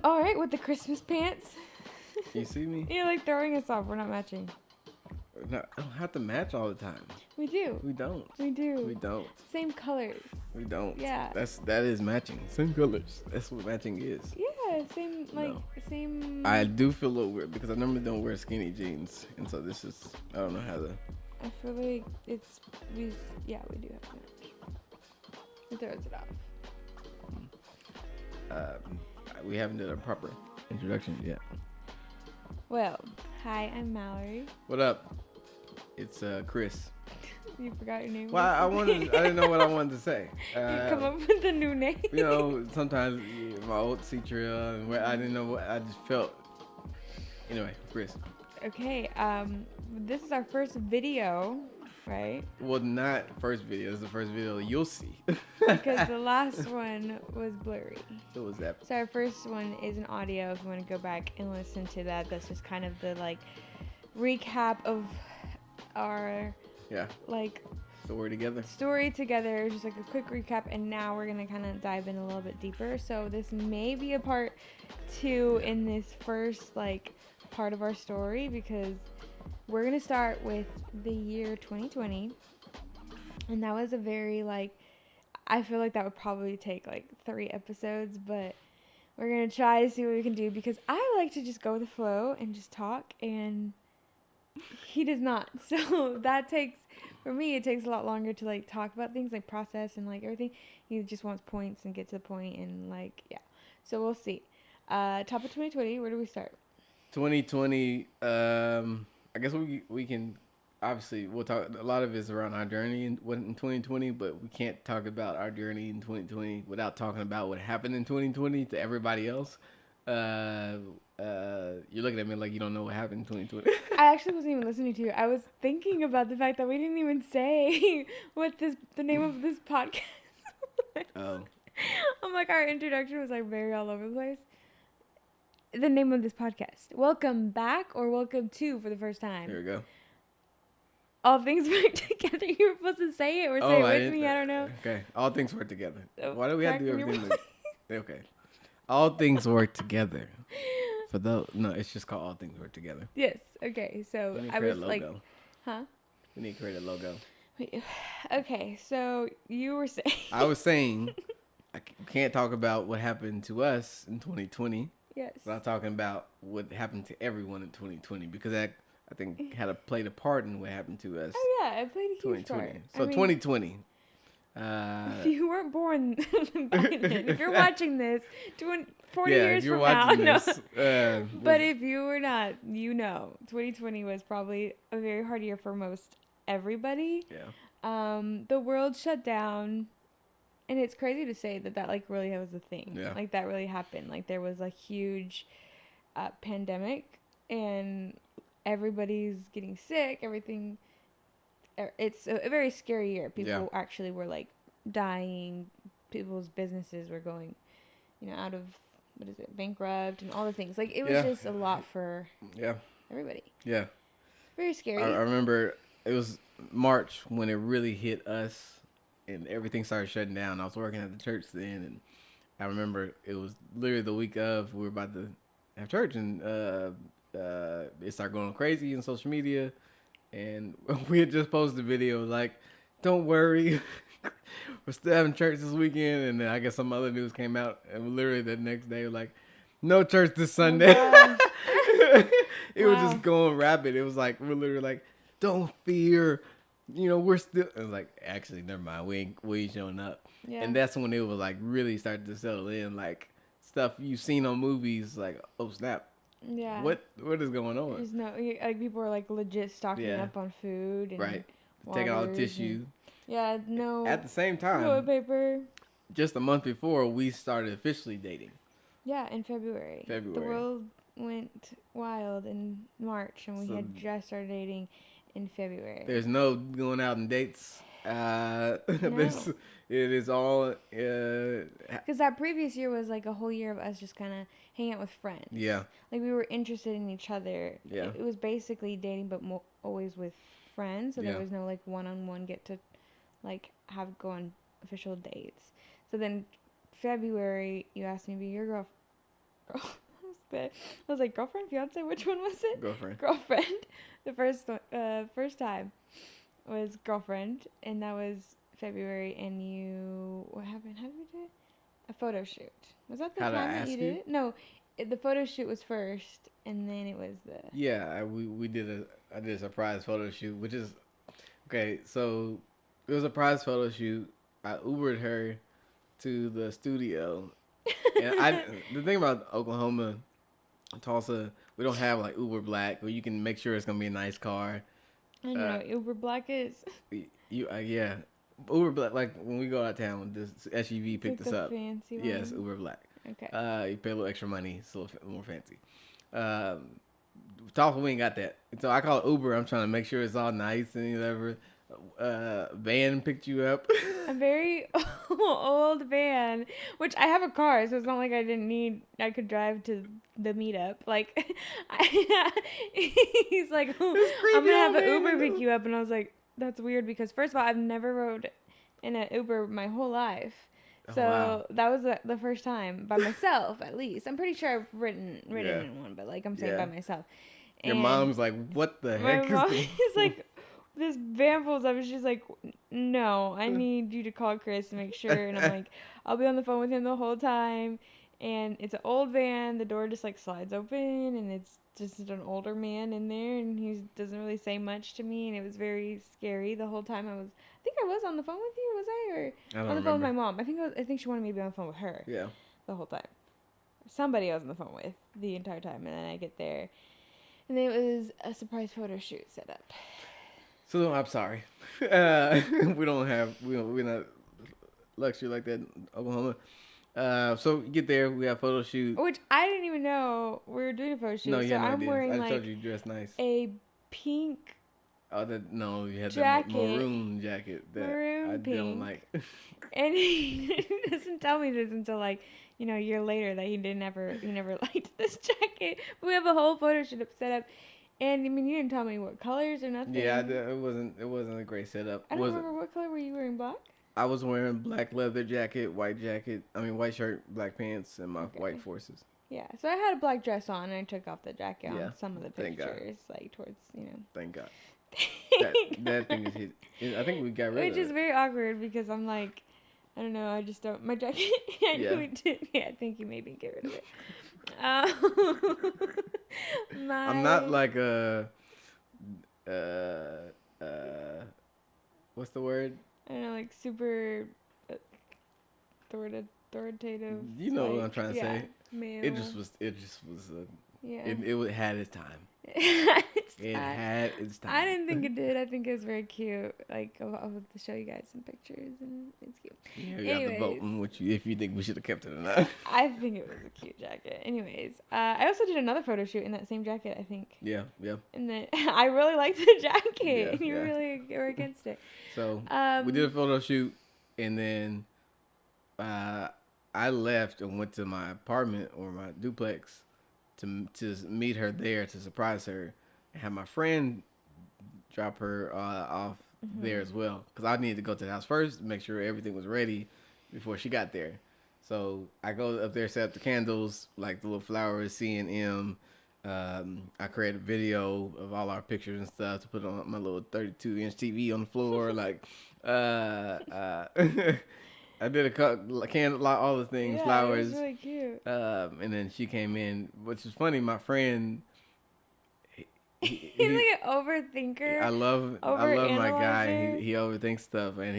All right, with the Christmas pants. You see me? You're like throwing us off. We're not matching. No, I don't have to match all the time. We do. We don't. We do. We don't. Same colors. We don't. Yeah. That is matching. Same colors. That's what matching is. Yeah, same same. I do feel a little weird because I normally don't wear skinny jeans, and so this is I don't know how to. I feel like we do have to match. It throws it off. We haven't done a proper introduction yet. Well, hi, I'm Mallory. What up? It's Chris. You forgot your name. Well, I didn't know what I wanted to say. You come up with a new name. You know, sometimes my old Trail, and I didn't know what I just felt. Anyway, Chris. Okay. This is our first video, right? Well, not first video. This is the first video you'll see. Because the last one was blurry. It was that. So our first one is an audio. If you want to go back and listen to that, that's just kind of the recap of our story together, just like a quick recap, and now we're gonna kind of dive in a little bit deeper. So this may be a part 2 in this first part of our story, because we're gonna start with the year 2020, and that was a very I feel like that would probably take 3 episodes, but we're gonna try to see what we can do, because I like to just go with the flow and just talk, and he does not. So that takes, for me, it takes a lot longer to talk about things, process and everything. He just wants points and get to the point, and yeah. So we'll see. Top of 2020, where do we start? 2020, I guess we can, obviously we'll talk, a lot of it's around our journey in 2020, but we can't talk about our journey in 2020 without talking about what happened in 2020 to everybody else. You're looking at me like you don't know what happened in 2020. I actually wasn't even listening to you. I was thinking about the fact that we didn't even say what the name of this podcast was. Oh. I'm our introduction was very all over the place. The name of this podcast. Welcome back, or welcome to for the first time. There we go. All things work together. You were supposed to say it or say it with me. I don't know. Okay. All things work together. Why do we have to do everything? Okay. All things work together. No, it's just called All Things Work Together. Yes. Okay. So we need to I create was a logo. Huh? We need to create a logo. Wait, okay. So you were saying. I was saying I can't talk about what happened to us in 2020. Yes. Without talking about what happened to everyone in 2020, because that I think had played a part in what happened to us. Oh yeah, it played a huge part. So 2020. If you weren't born back then, if you're watching this 40 years from now, no. But if you were not, 2020 was probably a very hard year for most everybody. Yeah. The world shut down, and it's crazy to say that really was a thing. Yeah. That really happened. There was a huge pandemic, and everybody's getting sick. Everything. It's a very scary year. People actually were dying. People's businesses were going, out of, bankrupt, and all the things. It was just a lot for everybody. Yeah. Very scary. I remember it was March when it really hit us, and everything started shutting down. I was working at the church then, and I remember it was literally the week of we were about to have church, and it started going crazy in social media. And we had just posted a video don't worry, we're still having church this weekend. And then I guess some other news came out, and literally the next day no church this Sunday. It was just going rapid. It was we're literally don't fear, we're still. It was actually never mind, we ain't showing up. Yeah. And that's when it was really started to settle in, stuff you've seen on movies, oh snap. Yeah. What is going on? There's no people are legit stocking up on food and taking all the tissue. No. At the same time, toilet paper. Just a month before, we started officially dating. Yeah, in February. The world went wild in March, and we had just started dating in February. There's no going out on dates. No. It is all. Because that previous year was a whole year of us just kind of hanging out with friends. Yeah. We were interested in each other. Yeah. It was basically dating, but always with friends. So there was no one-on-one get to go on official dates. So then February, you asked me to be your girl. I was like, girlfriend, fiance, which one was it? Girlfriend. The first time was girlfriend, and that was February. And what happened? How did we do it? A photo shoot. Was that the time that you did it? No, the photo shoot was first, and then it was the. Yeah, I did a surprise photo shoot, which is okay. So it was a surprise photo shoot. I Ubered her to the studio, and the thing about Oklahoma, Tulsa, we don't have like Uber Black where you can make sure it's gonna be a nice car. I know what Uber Black is. Yeah, Uber Black. Like when we go out of town, this SUV picked us up. Fancy one? Yes, Uber Black. Okay. You pay a little extra money, it's a little more fancy. Tulsa, we ain't got that. So I call it Uber. I'm trying to make sure it's all nice and whatever. Van picked you up. A very old van, which I have a car, so it's not like I could drive to the meetup. Like, he's like, oh, I'm gonna have an Uber pick you up, and I was like, that's weird because first of all, I've never rode in an Uber my whole life. So wow. That was the first time by myself, at least. I'm pretty sure I've ridden in one, but like I'm saying by myself. Your mom's like, what the heck is this? He's like, this van pulls up and she's like, no, I need you to call Chris to make sure. And I'm like, I'll be on the phone with him the whole time. And it's an old van. The door just like slides open and it's just an older man in there. And he doesn't really say much to me. And it was very scary the whole time. I think I was on the phone with you. Was I? Or on the phone with my mom? I think she wanted me to be on the phone with her. Yeah. The whole time. Somebody I was on the phone with the entire time. And then I get there. And then it was a surprise photo shoot set up. So I'm sorry. We're not luxury like that in Oklahoma. So you get there, we have photo shoot. Which I didn't even know we were doing a photo shoot. No, yeah, so I'm wearing I told you dressed nice. A pink. Oh, you had jacket, the maroon jacket that I don't like. And he doesn't tell me this until like, a year later that he never liked this jacket. But we have a whole photo shoot set up. And you didn't tell me what colors or nothing. Yeah, it wasn't a great setup. I don't remember what color were you wearing. Black? I was wearing black leather jacket, white shirt, black pants, and my white forces. Yeah, so I had a black dress on, and I took off the jacket on some of the pictures, like towards Thank God. that thing is hit. I think we got rid of it. Which is very awkward because I'm like, I don't know, I just don't. My jacket. We did. Yeah, I think you made me get rid of it. I'm not like what's the word? I don't know, like super authoritative. You know what I'm trying to say. Male. It just was it had its time. It had its time. I didn't think it did. I think it was very cute. Like, I'll have to show you guys some pictures, and it's cute. Yeah, you have to vote on if you think we should have kept it or not. I think it was a cute jacket. Anyways, I also did another photo shoot in that same jacket, I think. Yeah. And then I really liked the jacket, and you really were against it. So, we did a photo shoot, and then I left and went to my apartment or my duplex to meet her there to surprise her and have my friend drop her off there as well, because I needed to go to the house first to make sure everything was ready before she got there. So I go up there, set up the candles, like the little flowers, C&M. I created a video of all our pictures and stuff to put on my little 32-inch TV on the floor. Like, I did a candle, all the things, flowers. It was really cute. And then she came in, which is funny. My friend, he's like an overthinker. I love my guy. He overthinks stuff, and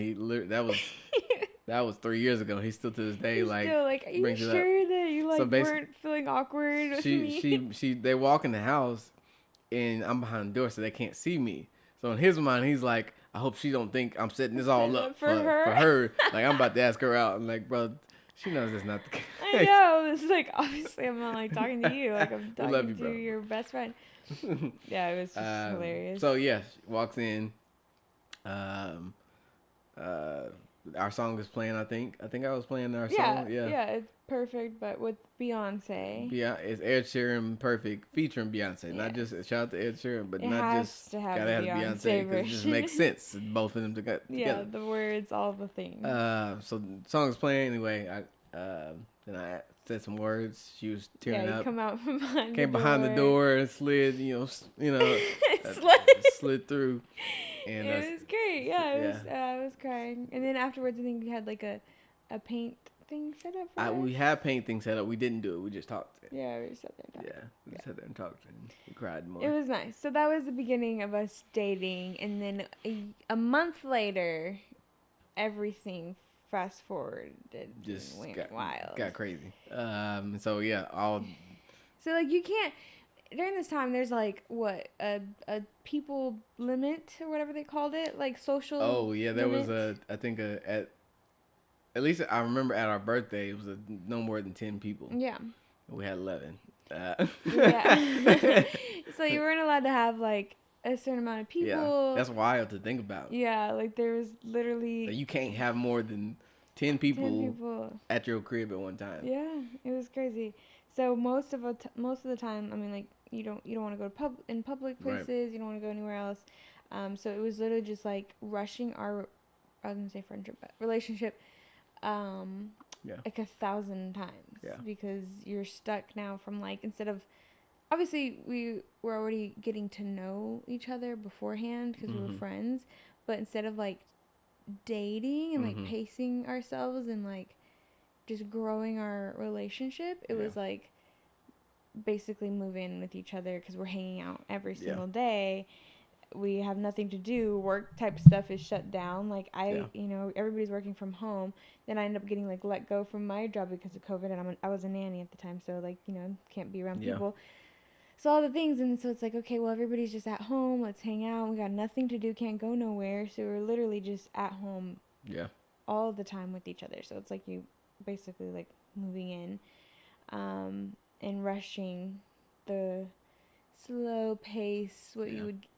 that was 3 years ago. He's still to this day are you sure that you weren't feeling awkward with me? They walk in the house, and I'm behind the door, so they can't see me. So in his mind, he's like, I hope she don't think I'm setting this all up for her. Like, I'm about to ask her out. I'm like, bro, she knows that's not the case. I know. It's like, obviously, I'm not like talking to you. Like, I'm talking to your best friend. Yeah, it was just hilarious. So, yeah, she walks in. Our song is playing, I think. I think I was playing our song. Yeah, it's Perfect, but with Beyonce. Yeah, it's Ed Sheeran Perfect featuring Beyonce. Yes. Not just shout out to Ed Sheeran, but gotta have Beyonce because it just makes sense. Both of them together. Yeah, the words, all the things. So the song is playing anyway. Then I said some words. She was tearing up. Come out from behind Came behind the door and slid, slid through. And it was great. Yeah, I was crying. And then afterwards, I think we had like a paint thing set up for us. We had paint thing set up. We didn't do it. We just talked. Yeah, we just sat there and talked. Yeah, we sat there and talked and we cried more. It was nice. So that was the beginning of us dating. And then a month later, everything fast forwarded just went wild. Got crazy. So like you can't during this time there's like a people limit or whatever they called it, like social. Oh yeah, there limit. Was at least I remember at our birthday it was no more than 10 people. Yeah. We had 11. Yeah. So you weren't allowed to have like a certain amount of people. Yeah, that's wild to think about. Yeah, like there was literally... So you can't have more than 10 people at your crib at one time. Yeah, it was crazy. So most of the time, I mean, like you don't want to go to public places. Right. You don't want to go anywhere else. So it was literally just like rushing I was gonna say friendship, but relationship. Like 1,000 times. Yeah. Because you're stuck now from like instead of. Obviously, we were already getting to know each other beforehand because we were friends. But instead of, like, dating and, like, pacing ourselves and, like, just growing our relationship, it was, like, basically move in with each other because we're hanging out every single day. We have nothing to do. Work type stuff is shut down. Like, everybody's working from home. Then I end up getting, like, let go from my job because of COVID. And I was a nanny at the time. So, like, can't be around people. So all the things, and so it's like, okay, well, everybody's just at home. Let's hang out. We got nothing to do. Can't go nowhere. So we're literally just at home all the time with each other. So it's like you basically, like, moving in and rushing the slow pace,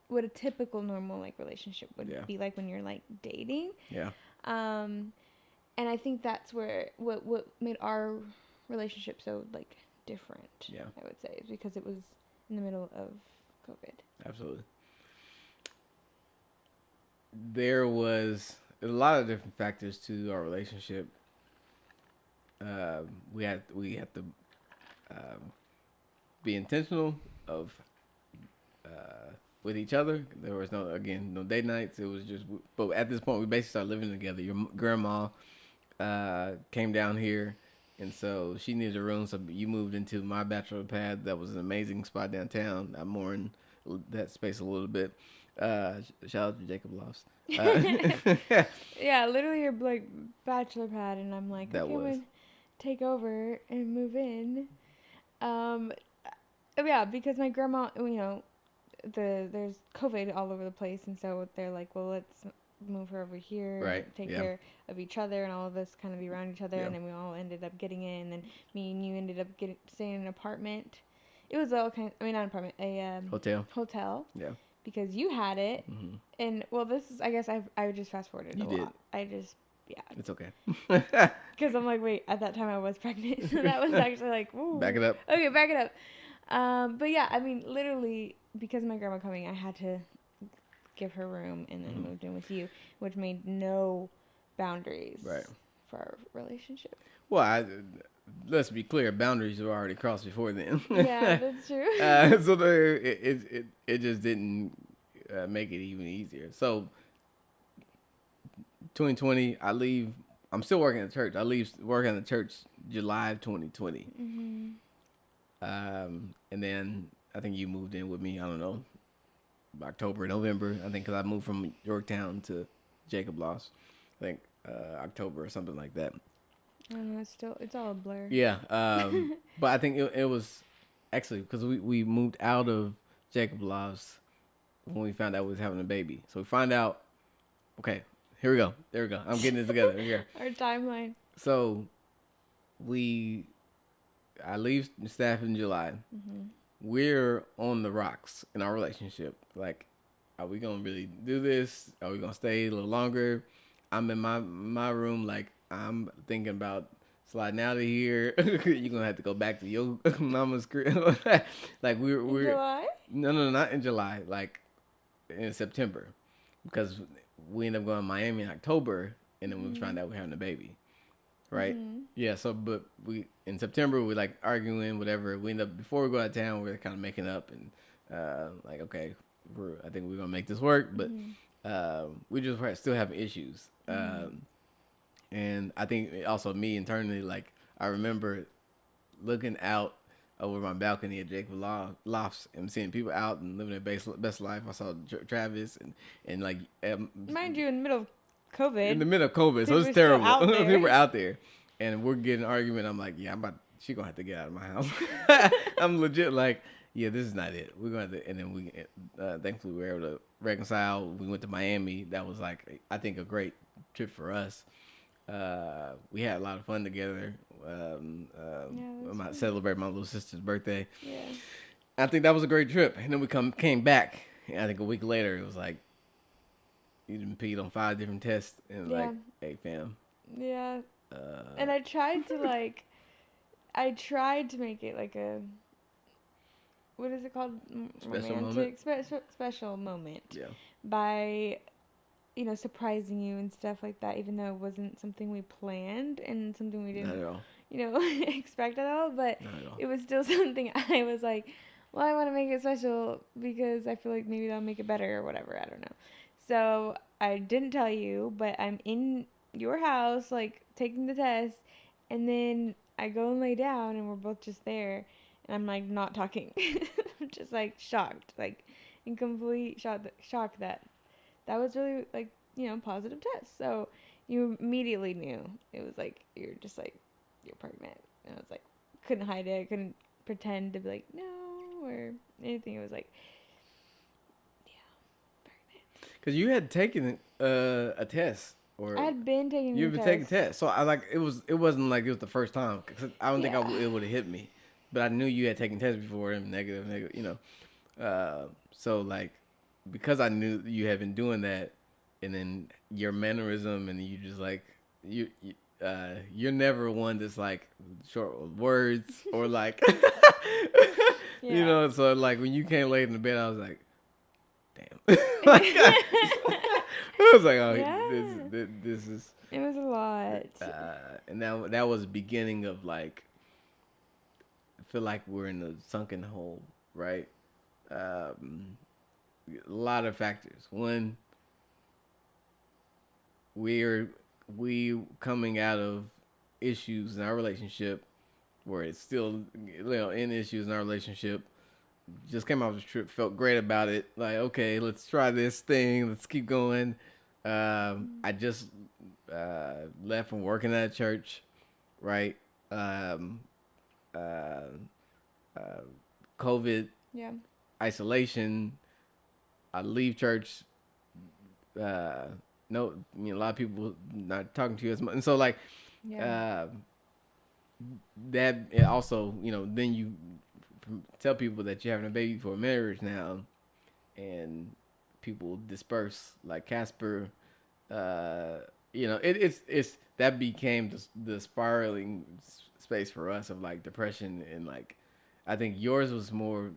what a typical normal, like, relationship would be like when you're, like, dating. Yeah. And I think that's where what made our relationship so, like, different, I would say, is because it was in the middle of COVID. Absolutely. There was a lot of different factors to our relationship. We had to be intentional of with each other. There was no date nights. It was just, but at this point we basically started living together. Your grandma came down here. And so she needed a room, so you moved into my bachelor pad. That was an amazing spot downtown. I'm more in that space a little bit. Shout out to Jacob Lofts. Yeah, literally your like bachelor pad, and I'm like, I'm gonna take over and move in. Yeah, because my grandma, there's COVID all over the place, and so they're like, well, let's move her over here, take care of each other, and all of us kind of be around each other, and then we all ended up getting in, and then me and you ended up staying in an apartment. It was all kind of, not an apartment, a hotel. Yeah. Because you had it, and well, this is, I guess I just fast forwarded a lot. It's okay. Because I'm like, wait, at that time I was pregnant, so that was actually like, ooh. Back it up. Okay, back it up. But yeah, literally, because of my grandma coming, I had to give her room and then moved in with you, which made no boundaries for our relationship. Well, let's be clear, boundaries were already crossed before then. Yeah, that's true. So it just didn't make it even easier. So 2020, I leave. I'm still working at the church. I leave working at the church July of 2020. And then I think you moved in with me. I don't know. October, November, I think, because I moved from Yorktown to Jacob Loss. I think October or something like that. I don't know, it's all a blur. Yeah, but I think it was actually because we moved out of Jacob Loss when we found out we was having a baby. So we find out, okay, here we go. There we go. I'm getting it together. Here. Our timeline. So I leave staff in July. We're on the rocks in our relationship. Like, are we gonna really do this? Are we gonna stay a little longer? I'm in my room, like, I'm thinking about sliding out of here. You're gonna have to go back to your mama's crib. Like, we're July? No, not in July. Like, in September, because we ended up going to Miami in October, and then we found out we're having a baby. right? Yeah. So, but we in September we like arguing, whatever. We end up before we go out of town, we're kind of making up and like, okay, I think we're gonna make this work, but we just still having issues. And I think also me internally, like I remember looking out over my balcony at Jacob Lofts and seeing people out and living their best life. I saw Travis and like mind you, in the middle of COVID. In the middle of COVID, so it's terrible. People were out there, and we're getting an argument. I'm like, yeah, she gonna have to get out of my house. I'm legit like, yeah, this is not it. We're gonna have to, and then we thankfully we were able to reconcile. We went to Miami. That was like, I think, a great trip for us. We had a lot of fun together. Celebrate my little sister's birthday. Yeah, I think that was a great trip. And then we came back. And I think a week later it was like you done peed on 5 different tests and like, hey fam. Yeah. And I tried to make it like a, what is it called? Special moment. Yeah. By, surprising you and stuff like that, even though it wasn't something we planned and something we didn't, expect at all. But it was still something I was like, well, I want to make it special because I feel like maybe that'll make it better or whatever. I don't know. So I didn't tell you, but I'm in your house, like taking the test, and then I go and lay down and we're both just there and I'm like not talking. I'm just like shocked, like in complete shock that was really like, positive test. So you immediately knew it was like, you're just like, you're pregnant. And I was like, couldn't hide it. I couldn't pretend to be like, no, or anything. It was like, yeah, pregnant. Because you had taken a test. Or I had been taking You've been taking tests. So I like, it wasn't like it was the first time. Cause I don't think it would have hit me. But I knew you had taken tests before and negative, so like, because I knew you had been doing that, and then your mannerism, and you just like you're never one that's like short with words or like so like when you came late in the bed, I was like, damn. Like, I was like, oh, this is. It was a lot. And that was the beginning of like, I feel like we're in a sunken hole, right? A lot of factors. One, we coming out of issues in our relationship, where it's still in issues in our relationship. Just came off the trip, felt great about it. Like, okay, let's try this thing. Let's keep going. I just left from working at a church, right? COVID, isolation. I leave church. A lot of people not talking to you as much, and so like, that also, then you tell people that you're having a baby for marriage now, and people disperse like Casper. It's that became the spiraling space for us of like depression, and like, I think yours was more.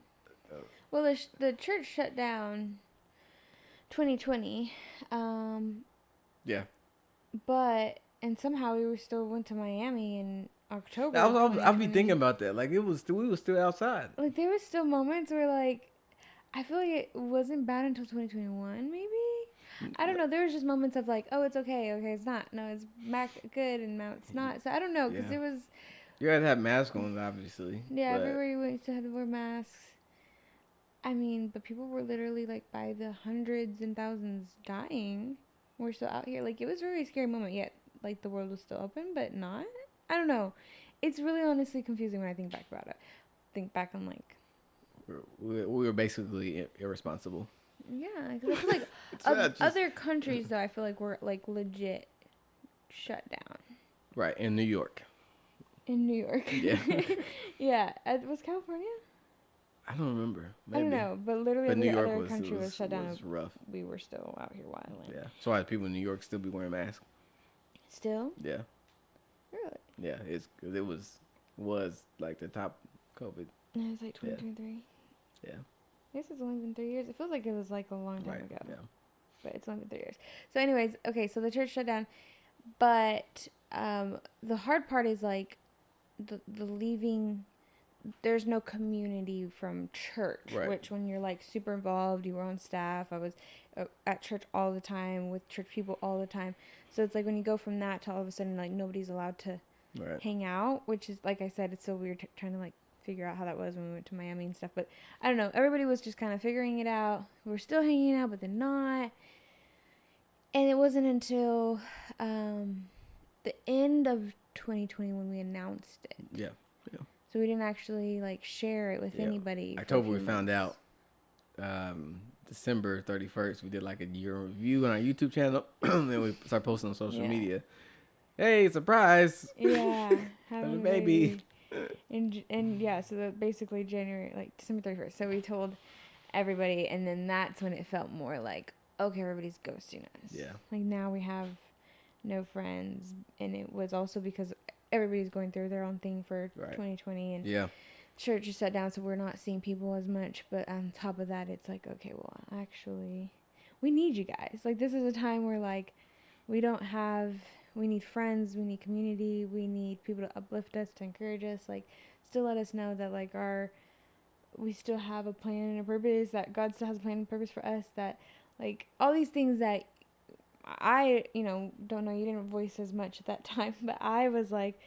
Well, the church shut down 2020. And somehow we still went to Miami in October. I'll be thinking about that. Like, we were still outside. Like, there was still moments where like, I feel like it wasn't bad until 2021, maybe. I don't know. There was just moments of like, oh, it's okay. Okay, it's not. No, it's back good, and now it's not. So I don't know, because it was. You had to have masks on, obviously. Yeah, everywhere you went, you had to wear masks. I mean, but people were literally like by the hundreds and thousands dying. We're still out here. Like, it was a very scary moment. Yet, like, the world was still open, but not. I don't know. It's really honestly confusing when I think back about it. Think back on like. We were basically irresponsible. Yeah, because I feel like other countries, though, I feel like we're like legit shut down. Right, in New York. Yeah. Yeah. Was California? I don't remember. Maybe. I don't know, but literally the other country was shut down. It was rough. We were still out here wilding. Yeah. So why people in New York still be wearing masks? Still? Yeah. Really? Yeah, it was like the top COVID. It was like 2023. Yeah. I guess it's only been 3 years. It feels like it was like a long time ago. Yeah. But it's only been 3 years. So anyways, okay, so the church shut down. But the hard part is like the leaving. There's no community from church, right. Which when you're like super involved, you were on staff. I was at church all the time with church people all the time. So it's like when you go from that to all of a sudden like nobody's allowed to right. hang out, which is like I said, it's so weird trying to like figure out how that was when we went to Miami and stuff. But I don't know. Everybody was just kind of figuring it out. We're still hanging out, but then not. And it wasn't until the end of 2020 when we announced it. Yeah. So we didn't actually like share it with anybody. October we found out. December 31st we did like a year review on our YouTube channel. Then we started posting on social media. Hey, surprise! Yeah, having a baby. And yeah, so basically December 31st. So we told everybody, and then that's when it felt more like, okay, everybody's ghosting us. Yeah. Like now we have no friends, and it was also because everybody's going through their own thing for 2020, and church is shut down, so we're not seeing people as much. But on top of that, it's like, okay, well, actually, we need you guys. Like this is a time where like we need friends, we need community, we need people to uplift us, to encourage us, like still let us know that like we still have a plan and a purpose, that God still has a plan and purpose for us, that like all these things that I, don't know, you didn't voice as much at that time, but I was like,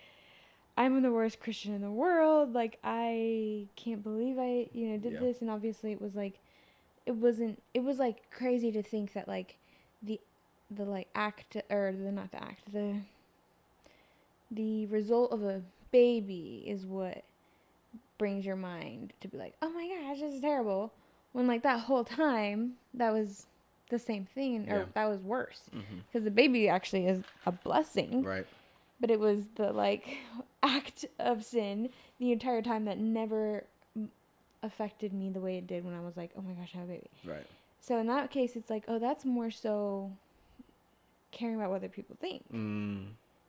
I'm the worst Christian in the world. Like, I can't believe I, did this. And obviously it was like, it was like crazy to think that like the like act, or not the act, the result of a baby is what brings your mind to be like, oh my gosh, this is terrible. When like that whole time, that was the same thing, or that was worse, because the baby actually is a blessing, right? But it was the like act of sin the entire time that never affected me the way it did when I was like, oh my gosh, I have a baby, right? So in that case, it's like, oh, that's more so caring about what other people think.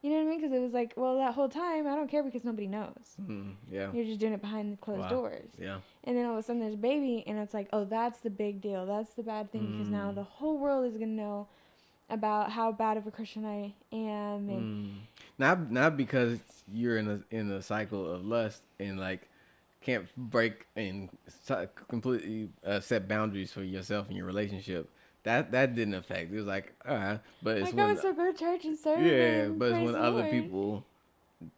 You know what I mean? Because it was like, well, that whole time, I don't care because nobody knows. Yeah. You're just doing it behind the closed doors. Yeah. And then all of a sudden there's a baby, and it's like, oh, that's the big deal. That's the bad thing, because now the whole world is going to know about how bad of a Christian I am. And not because you're in a cycle of lust and like can't break and completely set boundaries for yourself and your relationship. That didn't affect. It was like, but it's like when I was so go to church and serve. Yeah, but it's when other people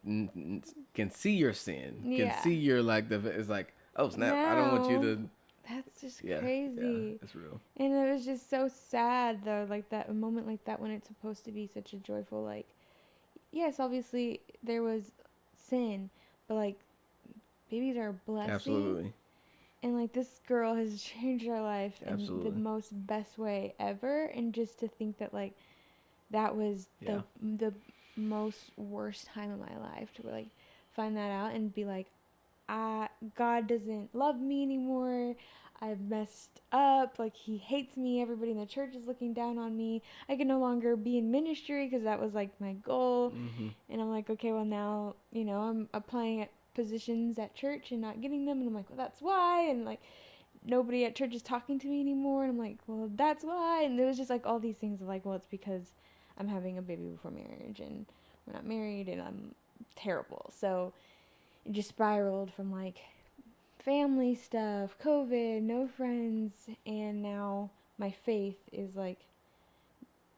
can see your sin, can see your like it's like, oh snap, I don't want you to. That's just crazy. Yeah, it's real. And it was just so sad though, like that a moment like that when it's supposed to be such a joyful, like, yes, obviously there was sin, but like babies are a blessing. Absolutely. And like this girl has changed our life in the most best way ever. And just to think that like that was the most worst time of my life, to like find that out and be like, God doesn't love me anymore. I've messed up. Like he hates me. Everybody in the church is looking down on me. I can no longer be in ministry because that was like my goal. And I'm like, okay, well now, I'm applying at positions at church and not getting them, and I'm like, well, that's why. And like nobody at church is talking to me anymore, and I'm like, well, that's why. And there was just like all these things of like, well, it's because I'm having a baby before marriage and we're not married and I'm terrible. So it just spiraled from like family stuff, COVID, no friends, and now my faith is like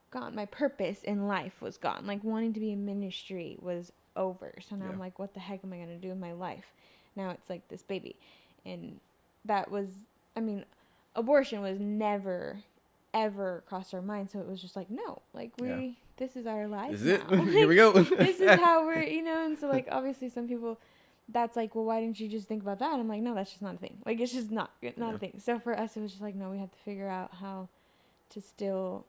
gone. My purpose in life was gone. Like wanting to be in ministry was over. So now I'm like, what the heck am I going to do in my life? Now it's like this baby. And that was, abortion was never, ever crossed our mind. So it was just like, no, like this is our life. This is it. Here we go. This is how we're, and so like, obviously some people, that's like, well, why didn't you just think about that? I'm like, no, that's just not a thing. Like, it's just not a thing. So for us, it was just like, no, we had to figure out how to still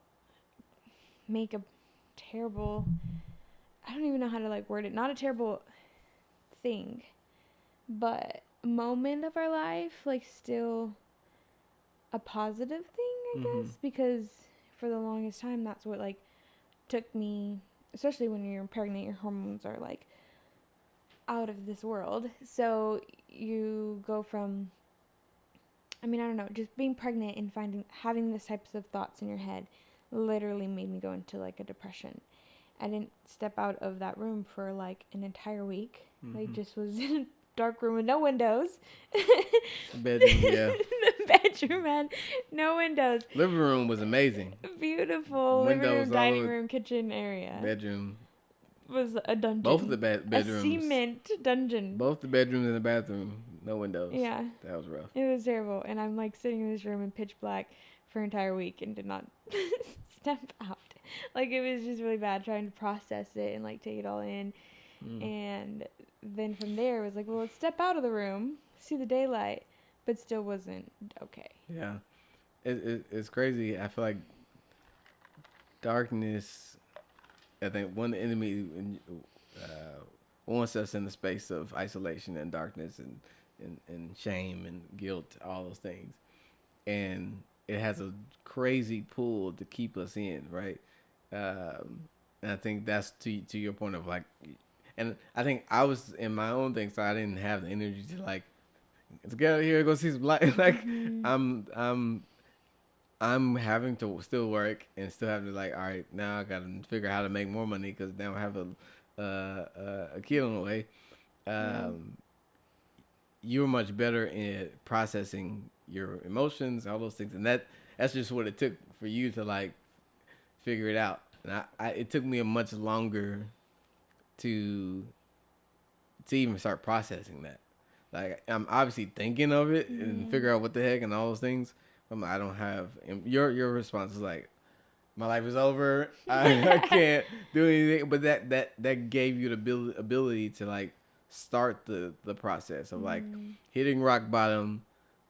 make a terrible, I don't even know how to like word it, not a terrible thing, but moment of our life, like still a positive thing, I guess, because for the longest time, that's what like took me, especially when you're pregnant, your hormones are like out of this world. So you go from, I don't know, just being pregnant and having these types of thoughts in your head literally made me go into like a depression. I didn't step out of that room for like an entire week. Like just was in a dark room with no windows. Bedroom, yeah. The bedroom had no windows. Living room was amazing. Beautiful. Windows, living room, dining room, kitchen area. Bedroom. Was a dungeon. Both of the bedrooms. A cement dungeon. Both the bedrooms and the bathroom, no windows. Yeah. That was rough. It was terrible. And I'm like sitting in this room in pitch black for an entire week and did not step out. Like it was just really bad trying to process it and like take it all in. And then from there it was like, well, let's step out of the room, see the daylight, but still wasn't okay. Yeah. It's crazy. I feel like darkness, I think one enemy wants us in the space of isolation and darkness and shame and guilt, all those things. And it has a crazy pull to keep us in, right? And I think that's to your point of like, and I think I was in my own thing, so I didn't have the energy to like, let's get out of here, go see some light. Like, I'm having to still work and still having to like, all right, now I got to figure out how to make more money because now I have a kid on the way. You're much better in processing your emotions, all those things, and that's just what it took for you to like figure it out. And it took me a much longer to even start processing that. Like I'm obviously thinking of it and figure out what the heck and all those things. I don't have your response is like, my life is over. I can't do anything. But that gave you the ability to like start the process of like hitting rock bottom.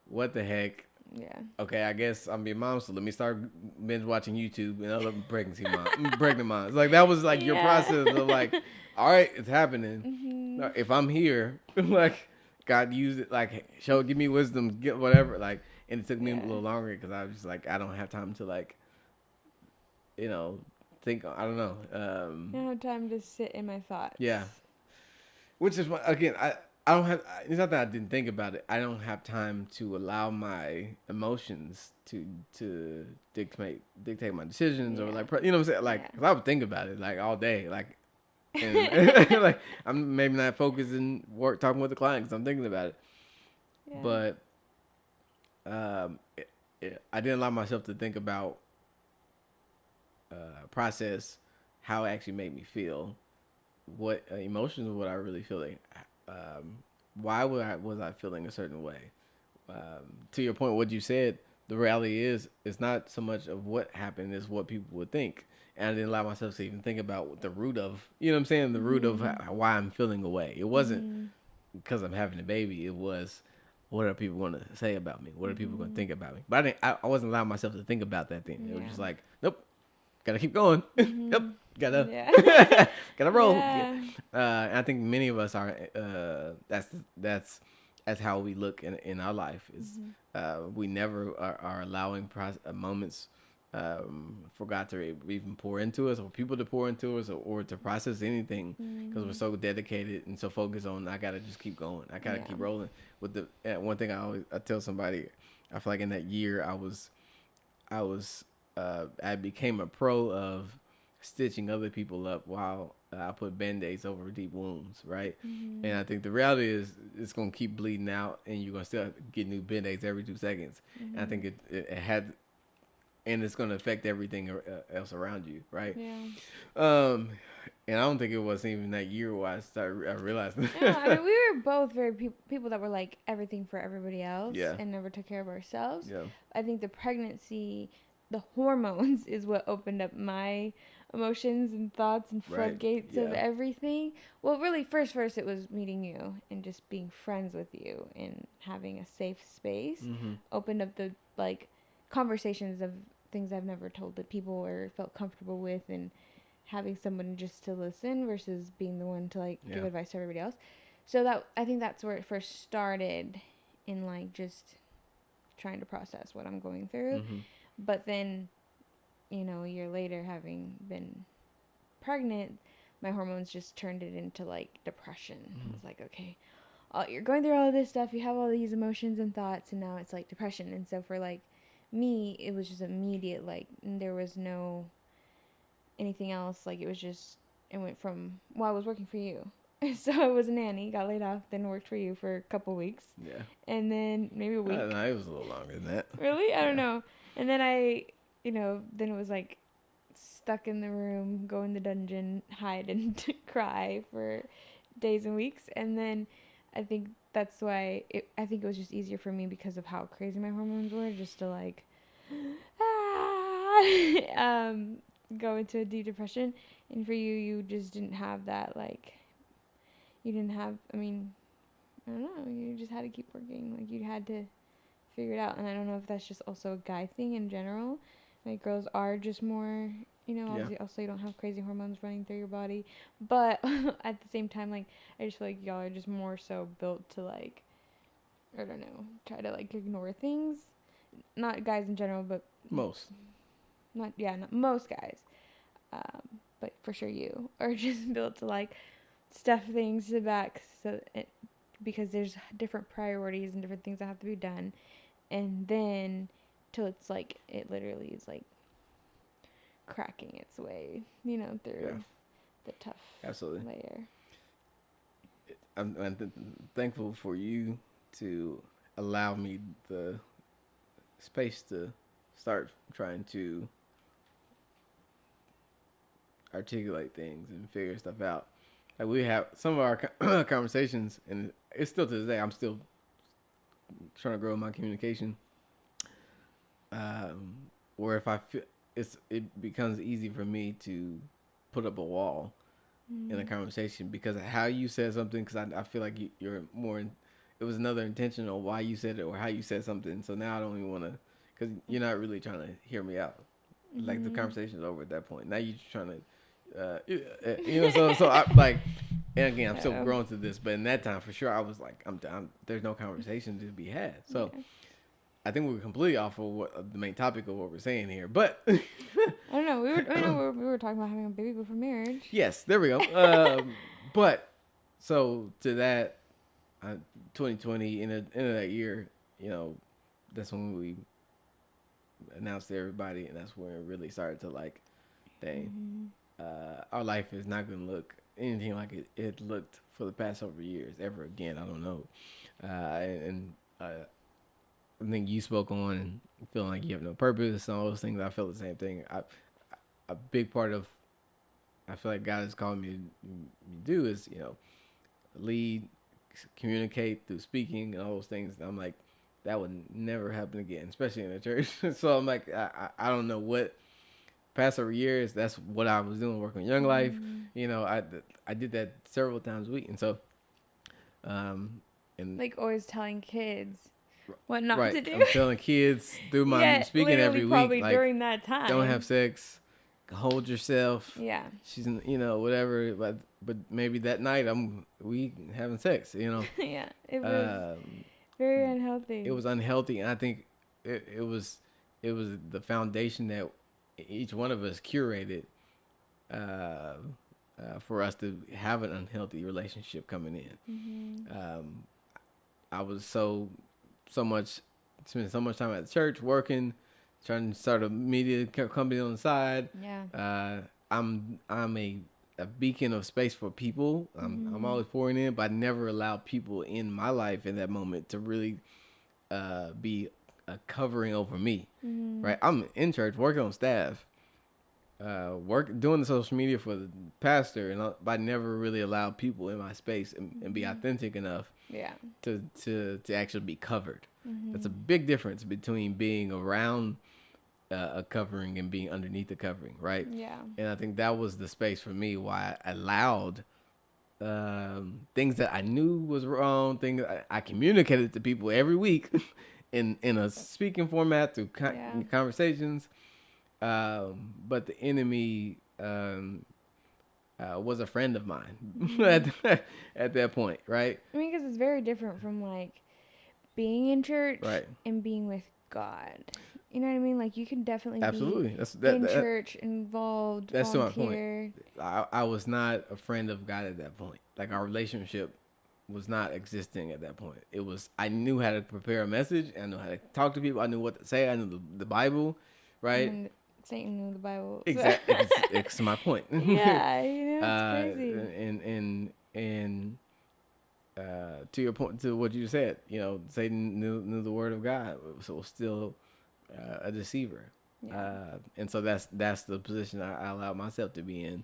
What the heck? Yeah. Okay, I guess I'm being mom, so let me start binge watching YouTube and other pregnant moms. Like that was like your process of like, all right, it's happening. If I'm here, like God used it, like give me wisdom, get whatever. Like, and it took me a little longer because I was just like, I don't have time to like, think. I don't know. I don't have time to sit in my thoughts. Yeah. Which is again, I don't have. It's not that I didn't think about it. I don't have time to allow my emotions to dictate my decisions or like, you know what I'm saying? Like, 'cause I would think about it like all day, like, and like I'm maybe not focusing talking with the client because I'm thinking about it. Yeah. But I didn't allow myself to think about process how it actually made me feel, what emotions would I really feeling. Why was I feeling a certain way? To your point, what you said, the reality is, it's not so much of what happened as what people would think. And I didn't allow myself to even think about the root of, you know what I'm saying? The root of why I'm feeling away. It wasn't because I'm having a baby. It was, what are people going to say about me? What are people going to think about me? But I wasn't allowing myself to think about that thing. It was just like, nope, gotta keep going. Yep. Gotta roll. Yeah. And I think many of us are. That's how we look in our life. Is we never are allowing moments for God to even pour into us, or people to pour into us, or to process anything, because we're so dedicated and so focused on. I gotta just keep going. I gotta keep rolling. With the one thing I tell somebody, I feel like in that year I became a pro of stitching other people up while I put Band-Aids over deep wounds, right? And I think the reality is it's going to keep bleeding out and you're going to still get new Band-Aids every 2 seconds. And I think it had, and it's going to affect everything else around you, right? Yeah. And I don't think it was even that year where I realized. Yeah, I mean, we were both very people that were like everything for everybody else and never took care of ourselves. Yeah. I think the pregnancy, the hormones is what opened up my emotions and thoughts and floodgates of everything. Well, really, first it was meeting you and just being friends with you and having a safe space. Opened up the like conversations of things I've never told to people or felt comfortable with, and having someone just to listen versus being the one to like give advice to everybody else. So that I think that's where it first started, in like just trying to process what I'm going through. But then, a year later, having been pregnant, my hormones just turned it into like depression. I was like, okay, you're going through all of this stuff, you have all these emotions and thoughts, and now it's like depression. And so for like me, it was just immediate, like there was no anything else. Like, it went from, well, I was working for you. So I was a nanny, got laid off, then worked for you for a couple weeks. Yeah. And then maybe a week. I don't know, it was a little longer than that. Really? I don't know. And then then it was like stuck in the room, go in the dungeon, hide and cry for days and weeks. And then I think that's why I think it was just easier for me because of how crazy my hormones were, just to like go into a deep depression. And for you just didn't have that, like, you didn't have, I mean, I don't know, you just had to keep working. Like, you had to figure it out. And I don't know if that's just also a guy thing in general. Like, girls are just more, obviously also you don't have crazy hormones running through your body. But at the same time, like, I just feel like y'all are just more so built to, like, I don't know, try to, like, ignore things. Not guys in general, but most. Not most guys. But for sure you are just built to, like, stuff things to the back because there's different priorities and different things that have to be done. And then till it's like, it literally is like cracking its way, through the tough layer. I'm thankful for you to allow me the space to start trying to articulate things and figure stuff out. Like, we have some of our conversations, and it's still to this day, I'm still trying to grow my communication. Or if I feel it becomes easy for me to put up a wall in a conversation because of how you said something. Because I feel like you're more. It was another intention on why you said it or how you said something. So now I don't even want to, because you're not really trying to hear me out. Like, the conversation's over at that point. Now you're trying to. So I like, and again, I'm still growing to this, but in that time for sure, I was like, there's no conversation to be had. So I think we're completely off of the main topic of what we're saying here, but I don't know. We were talking about having a baby before marriage. Yes, there we go. But so to that, 2020 in the end of that year, that's when we announced to everybody, and that's when it really started to, like, dang. Our life is not going to look anything like it looked for the past several years ever again. I don't know. I think you spoke on feeling like you have no purpose and all those things. I felt the same thing. A big part of I feel like God has called me to do is, lead, communicate through speaking and all those things. And I'm like, that would never happen again, especially in the church. So I'm like, I don't know what. Past several years, that's what I was doing, working on Young Life. I did that several times a week, and so, and like always telling kids what not to do. I'm telling kids through my speaking every week, probably like, during that time, don't have sex, hold yourself. Yeah, she's whatever, but maybe that night we having sex. Yeah, it was very unhealthy. It was unhealthy, and I think it was the foundation that each one of us curated for us to have an unhealthy relationship coming in. I was spending so much time at the church working, trying to start a media company on the side. Yeah. I'm a beacon of space for people. I'm always pouring in, but I never allow people in my life in that moment to really be a covering over me. Right? I'm in church working on staff, doing the social media for the pastor, but I never really allow people in my space and be authentic enough to actually be covered. That's a big difference between being around a covering and being underneath the covering, right? Yeah. And I think that was the space for me why I allowed things that I knew was wrong, things I communicated to people every week in a speaking format through conversations. But the enemy was a friend of mine at that point, right? I mean, because it's very different from, like, being in church and being with God. You know what I mean? Like, you can definitely be in church, involved, that's volunteer. To my point. I was not a friend of God at that point. Like, our relationship was not existing at that point. It was, I knew how to prepare a message. I knew how to talk to people. I knew what to say. I knew the Bible, right? And Satan knew the Bible. Exactly. It's my point. Yeah, it's crazy. And to your point, to what you said, Satan knew the word of God, so still a deceiver. Yeah. And so that's the position I allow myself to be in.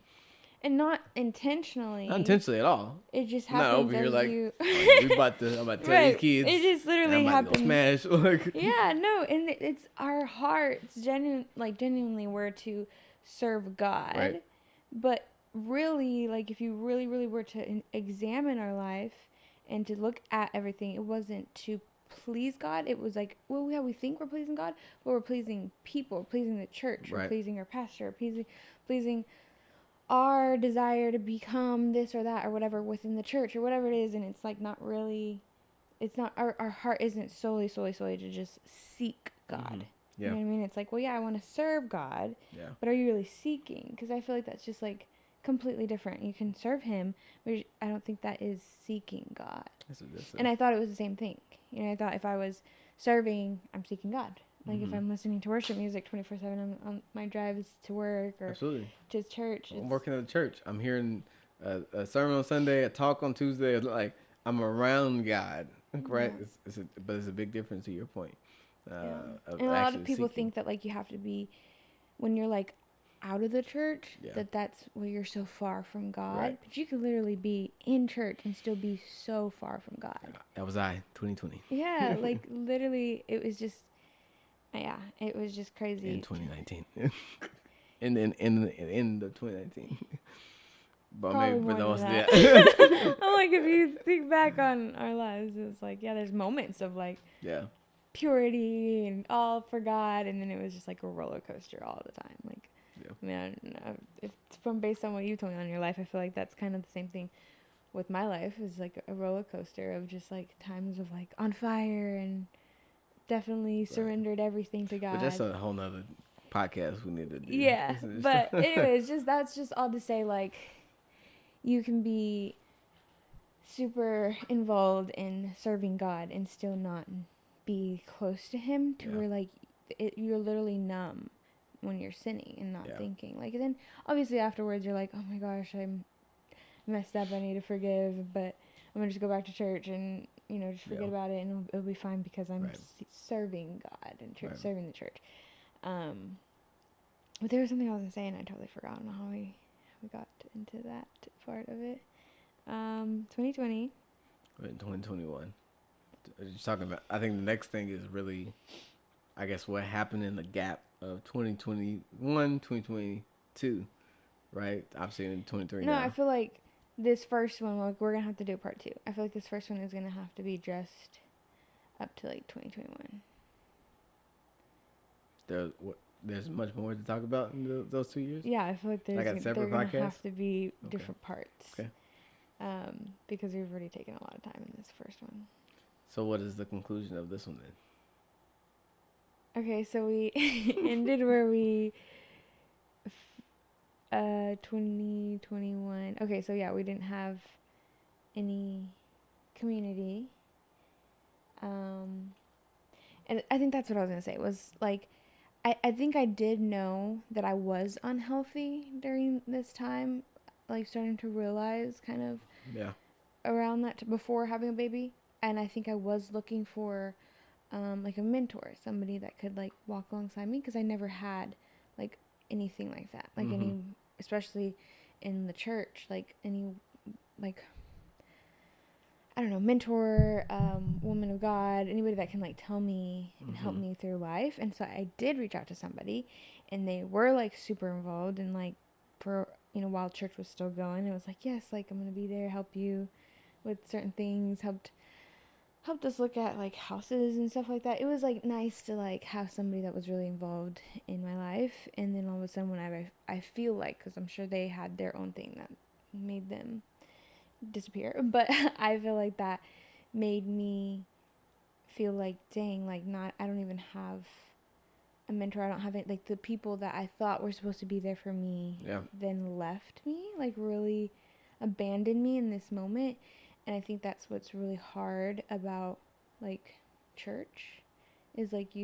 And not intentionally. Not intentionally at all. It just happens. Not over here like I'm about to tell these kids. It just literally happens. Smash. Yeah, no, and it's our hearts genuinely were to serve God. Right. But really, like if you really, really were to examine our life and to look at everything, it wasn't to please God. It was like, well, yeah, we think we're pleasing God, but we're pleasing people, we're pleasing the church, we're pleasing our pastor, pleasing our desire to become this or that or whatever within the church or whatever it is. And it's like not really, it's not, our heart isn't solely to just seek God. Mm-hmm. Yeah. You know what I mean? It's like, well, yeah, I want to serve God, but are you really seeking? Because I feel like that's just like completely different. You can serve him, but I don't think that is seeking God. And I thought it was the same thing. I thought if I was serving, I'm seeking God. Like if I'm listening to worship music 24/7 on my drives to work or to church. I'm working at the church. I'm hearing a sermon on Sunday, a talk on Tuesday. Like I'm around God, right? But it's a big difference to your point. And a lot of people think that like you have to be, when you're like out of the church, that's where you're so far from God. Right. But you could literally be in church and still be so far from God. That was 2020. Yeah, like literally, it was just. Yeah, it was just crazy. In 2019. in the 2019. But probably maybe for those that. I'm like, if you think back on our lives, it's like, yeah, there's moments of like purity and all for God, and then it was just like a roller coaster all the time. Like, I mean, I don't know. If from based on what you told me on your life, I feel like that's kind of the same thing with my life. Is like a roller coaster of just like times of like on fire and definitely surrendered everything to God. But that's a whole nother podcast we need to do. Yeah, but anyways, that's just all to say, like, you can be super involved in serving God and still not be close to him to where, like, you're literally numb when you're sinning and not thinking. Like, and then, obviously, afterwards, you're like, oh my gosh, I'm messed up, I need to forgive, but I'm going to just go back to church and just forget about it, and it'll be fine because I'm serving God and serving the church. But there was something I was going to say, and I totally forgot. I don't know how we got into that part of it. 2020. 2021. Just talking about, I think the next thing is really, I guess, what happened in the gap of 2021, 2022, right? Obviously in 2023 now. No, I feel like this first one, like, we're going to have to do part 2. I feel like this first one is going to have to be just up to, like, 2021. There's much more to talk about in those 2 years? Yeah, I feel like they're going to have to be different parts. Okay. Because we've already taken a lot of time in this first one. So what is the conclusion of this one then? Okay, so we ended where we... 2021. Okay, so yeah, we didn't have any community. And I think that's what I was gonna say was like, I think I did know that I was unhealthy during this time, like starting to realize kind of around that before having a baby, and I think I was looking for like a mentor, somebody that could like walk alongside me, because I never had like anything like that, like any, especially in the church, like any, like, I don't know, mentor, woman of God, anybody that can like tell me and help me through life. And so I did reach out to somebody, and they were like super involved, and like for, while church was still going, it was like, yes, like I'm gonna be there, help you with certain things, helped us look at like houses and stuff like that. It was like nice to like have somebody that was really involved in my life. And then all of a sudden when I feel like, because I'm sure they had their own thing that made them disappear, but I feel like that made me feel like, dang, like I don't even have a mentor. I don't have it, like the people that I thought were supposed to be there for me then left me, like really abandoned me in this moment. And I think that's what's really hard about, like, church, is, like,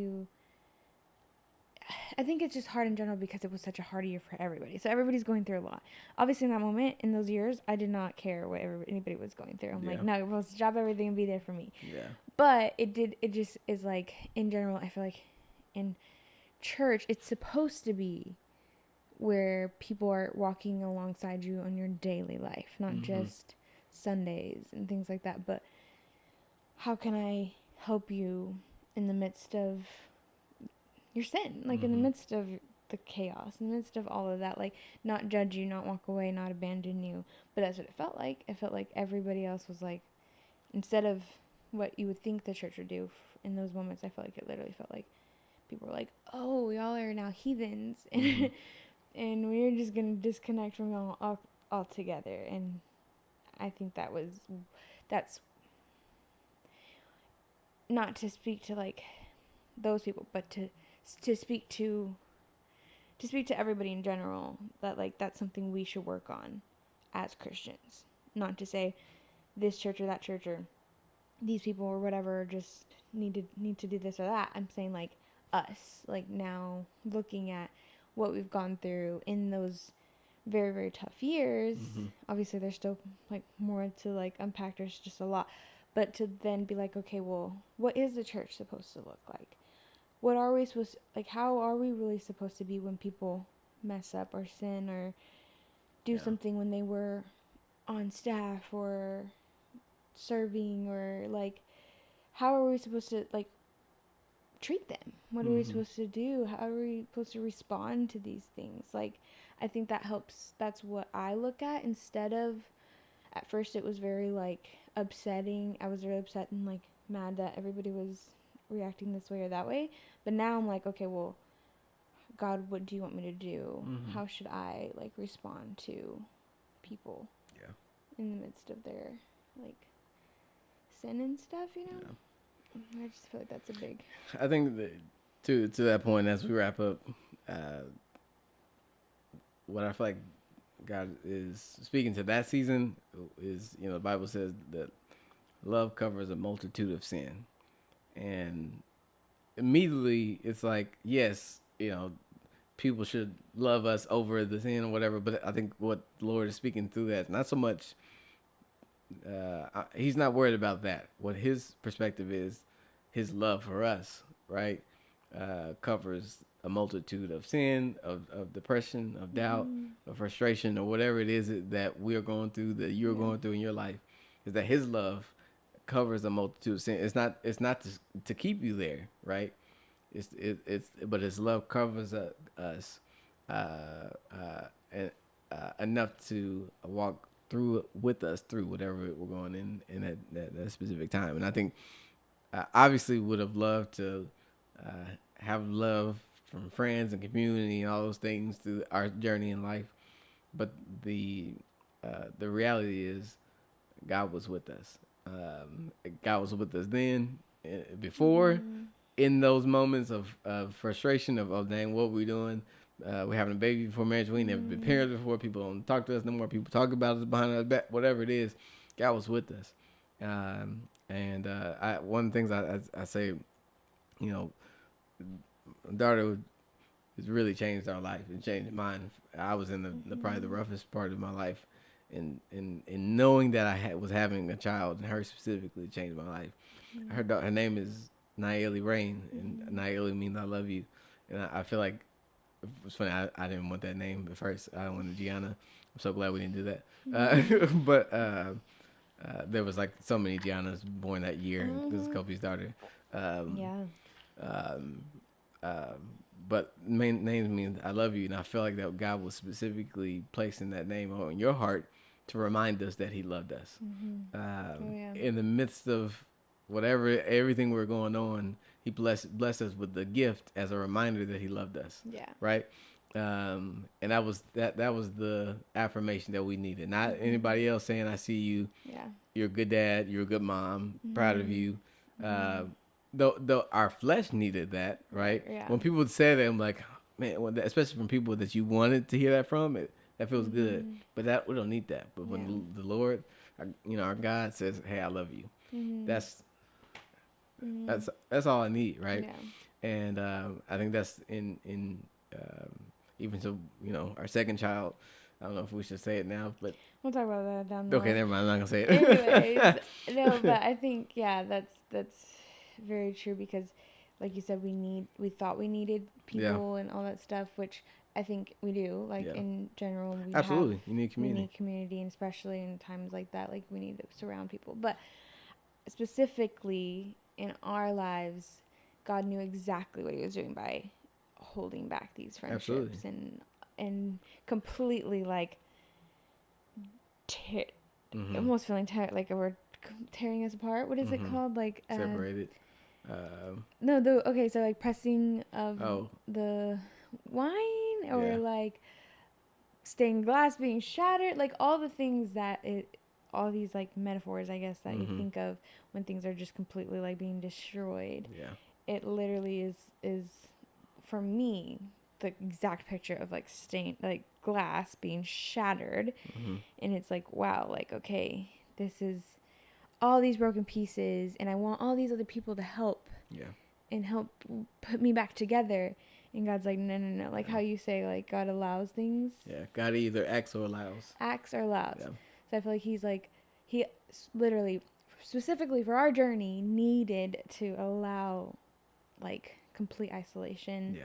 I think it's just hard in general because it was such a hard year for everybody. So everybody's going through a lot. Obviously, in that moment, in those years, I did not care what anybody was going through. I'm like, no, you're supposed to drop everything and be there for me. Yeah. But it just is like, in general, I feel like in church, it's supposed to be where people are walking alongside you on your daily life, not just Sundays and things like that. But how can I help you in the midst of your sin, like in the midst of the chaos, in the midst of all of that, like not judge you, not walk away, not abandon you? But that's what it felt like. It felt like everybody else was like, instead of what you would think the church would do in those moments, I felt like it literally felt like people were like, oh, y'all are now heathens, and we're just gonna disconnect from y'all altogether. And I think that's not to speak to like those people, but to speak to everybody in general, that like that's something we should work on as Christians. Not to say this church or that church or these people or whatever just need to do this or that. I'm saying like us, like now looking at what we've gone through in those very, very tough years. Obviously there's still like more to like unpack. There's just a lot. But to then be like, okay, well, what is the church supposed to look like? What are we supposed to, like, how are we really supposed to be when people mess up or sin or do something when they were on staff or serving, or like, how are we supposed to like treat them? What are we supposed to do? How are we supposed to respond to these things? Like, I think that helps. That's what I look at, instead of, at first it was very like upsetting. I was really upset and like mad that everybody was reacting this way or that way. But now I'm like, okay, well, God, what do you want me to do? How should I like respond to people in the midst of their like sin and stuff, you know? I just feel like that's a big, I think that to that point, as we wrap up, what I feel like God is speaking to that season is, you know, the Bible says that love covers a multitude of sin. And immediately it's like, yes, you know, people should love us over the sin or whatever. But I think what the Lord is speaking through that, not so much, he's not worried about that. What his perspective is, his love for us, right, covers a multitude of sin, of depression, of doubt, of frustration, or whatever it is that we are going through, that you're going through in your life, is that his love covers a multitude of sin. It's not to keep you there, right? But his love covers us and enough to walk with us through whatever we're going in that specific time. And I think obviously would have loved to have love from friends and community and all those things through our journey in life, but the reality is God was with us. God was with us then, before, in those moments of frustration of dang, what we doing? We're having a baby before marriage. We ain't never been parents before. People don't talk to us no more. People talk about us behind our back. Whatever it is, God was with us. One of the things I say, you know, daughter has really changed our life and changed mine. I was in the probably the roughest part of my life. And knowing that I was having a child, and her specifically, changed my life. Her name is Nayeli Rain, and Nayeli means I love you. And I feel like it's funny. I didn't want that name at first. I wanted Gianna. I'm so glad we didn't do that. But there was like so many Giannas born that year. This is Kofi's daughter. But main names mean I love you, and I feel like that God was specifically placing that name on your heart to remind us that he loved us. In the midst of everything we're going on, he blessed us with the gift as a reminder that he loved us. Right. And that was the affirmation that we needed. Not anybody else saying, I see you. You're a good dad. You're a good mom. Proud of you. Though our flesh needed that, right? When people would say that, I'm like, man, especially from people that you wanted to hear that from, that feels good. But we don't need that. But when the Lord, our God says, hey, I love you. That's all I need, right? And I think that's in even to, you know, our second child. I don't know if we should say it now, but we'll talk about that down the line. Okay, never mind. I'm not gonna say it. Anyways, no, but I think that's very true because, like you said, we thought we needed people and all that stuff, which I think we do. Like in general, Absolutely, you need community. We need community, and especially in times like that, like we need to surround people. But specifically in our lives, God knew exactly what He was doing by holding back these friendships and completely like almost feeling like we're tearing us apart. What is it called? Like separated. So like pressing of the wine, or like stained glass being shattered, like all the things that all these like metaphors, I guess, that you think of when things are just completely like being destroyed. Yeah. It literally is for me the exact picture of like stained, like glass being shattered. And it's like, wow, like, okay, this is all these broken pieces, and I want all these other people to help and help put me back together. And God's like, no, like how you say, like, God allows things. God either acts or allows. So I feel like he literally specifically for our journey needed to allow like complete isolation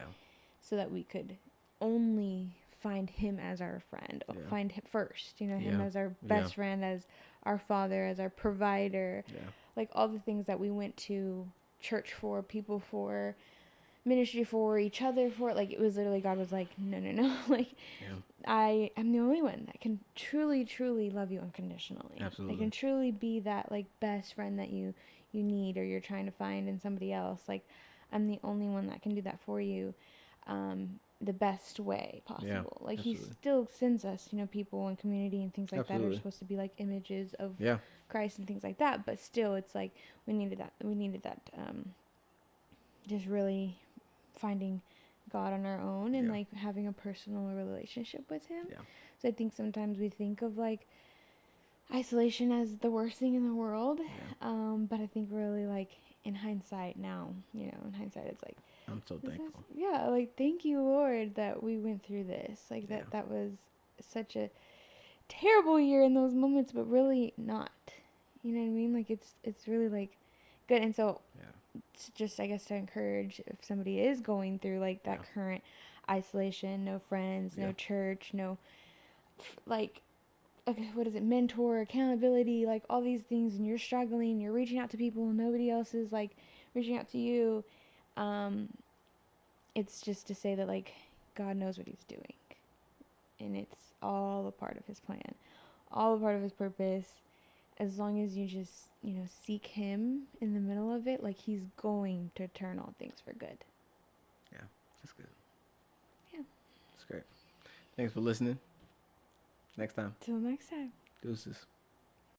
so that we could only find Him as our friend, find Him first, you know, Him as our best friend, as our Father, as our provider, like all the things that we went to church for, people for, ministry for, each other for. Like, it was literally, God was like, no, like I am the only one that can truly love you unconditionally. Absolutely. I can truly be that like best friend that you need or you're trying to find in somebody else. Like, I'm the only one that can do that for you the best way possible. Like, He still sends us, you know, people and community and things like that are supposed to be like images of Christ and things like that, but still it's like we needed that just really finding God on our own and like having a personal relationship with Him. So I think sometimes we think of like isolation as the worst thing in the world, but I think really, like, in hindsight now, you know, it's like, I'm so thankful. Like, thank you, Lord, that we went through this. Like, that was such a terrible year in those moments, but really not. You know what I mean? Like, it's really, like, good. And so, just, I guess, to encourage if somebody is going through, like, that current isolation, no friends, no church, no, like, okay, what is it, mentor, accountability, like, all these things, and you're struggling, you're reaching out to people, and nobody else is, like, reaching out to you, it's just to say that, like, God knows what He's doing, and it's all a part of His plan, all a part of His purpose. As long as you just, you know, seek Him in the middle of it, like, He's going to turn all things for good. Yeah, that's good. Yeah. That's great. Thanks for listening. Next time. Till next time. Deuces.